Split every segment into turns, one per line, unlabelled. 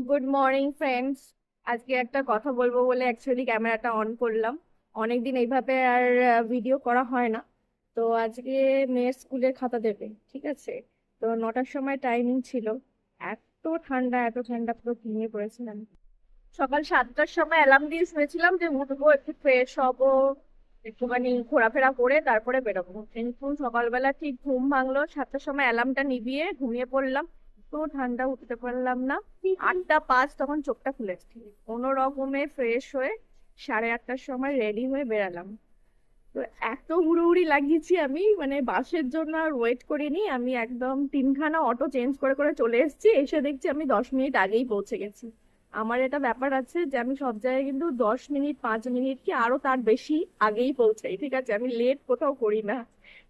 Good morning friends. আজকে একটা কথা বলবো বলে অ্যাকচুয়ালি ক্যামেরাটা অন করলাম। অনেকদিন এইভাবে আর ভিডিও করা হয় না। তো আজকে মেয়ের স্কুলের খাতা দেবে, ঠিক আছে। তো 9টার সময় টাইমিং ছিল। এত ঠান্ডা এত ঠান্ডা, পুরো ঘুমিয়ে পড়েছিলাম। সকাল 7টার সময় অ্যালার্ম দিয়ে শুয়েছিলাম যে উঠবো, একটু ফ্রেশ হবো, একটুখানি ঘোরাফেরা করে তারপরে বেরোবো, কিন্তু সকালবেলা ঠিক ঘুম ভাঙলো 7টার সময়, অ্যালার্মটা নিভিয়ে ঘুমিয়ে পড়লাম। তো ঠান্ডা উঠতে পারলাম না। 8টা 5 তখন চোখটা খুলেছি, কোনো রকমে ফ্রেশ হয়ে 8:30টার সময় রেডি হয়ে বেরালাম। তো এত হুড়োহুড়ি লাগিয়েছি আমি, মানে বাসের জন্য আর ওয়েট করিনি, আমি একদম 3খানা অটো চেঞ্জ করে করে চলে এসেছি। এসে দেখছি আমি 10 মিনিট আগেই পৌঁছে গেছি। আমার এটা ব্যাপার আছে যে আমি সব জায়গায় কিন্তু 10 মিনিট 5 মিনিট কি আরো তার বেশি আগেই পৌঁছাই, ঠিক আছে, আমি লেট কোথাও করি না।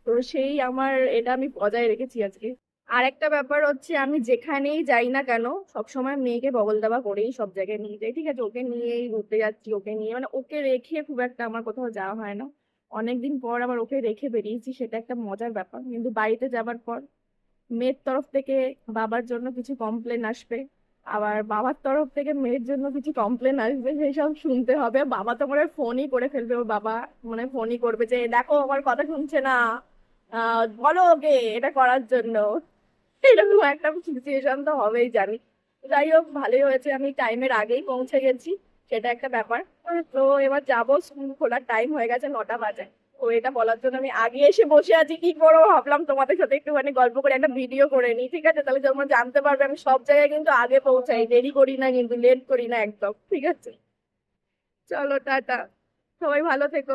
তো সেই আমার এটা আমি বজায় রেখেছি আজকে। আর একটা ব্যাপার হচ্ছে, আমি যেখানেই যাই না কেন সবসময় মেয়েকে বগল দাবা করেই সব জায়গায় নিয়ে যাই, ঠিক আছে, ওকে নিয়েই ঘুরতে যাচ্ছি, ওকে নিয়ে, মানে ওকে রেখে খুব একটা আমার কোথাও যাওয়া হয় না। অনেকদিন পর আবার ওকে রেখে বেরিয়েছি, সেটা একটা মজার ব্যাপার। কিন্তু বাড়িতে যাবার পর মেয়ের তরফ থেকে বাবার জন্য কিছু কমপ্লেন আসবে, আবার বাবার তরফ থেকে মেয়ের জন্য কিছু কমপ্লেন আসবে, সেসব শুনতে হবে। বাবা তো মনে হয় ফোনই করে ফেলবে, ওর বাবা মানে ফোনই করবে যে দেখো আমার কথা শুনছে না, বলো ওকে এটা করার জন্য। এরকম একটা সিচুয়েশন তো হবেই জানি। যাই হোক, ভালোই হয়েছে আমি টাইমের আগেই পৌঁছে গেছি, সেটা একটা ব্যাপার। তো এবার যাবো, স্কুল খোলার টাইম হয়ে গেছে, 9টা বাজে। তো এটা বলার জন্য আমি আগে এসে বসে আছি, কি করবো ভাবলাম তোমাদের সাথে একটুখানি গল্প করে একটা ভিডিও করে নিই, ঠিক আছে, তাহলে তোমরা জানতে পারবে আমি সব জায়গায় কিন্তু আগে পৌঁছাই, দেরি করি না, কিন্তু লেট করি না একদম, ঠিক আছে। চলো টাটা, সবাই ভালো থেকো।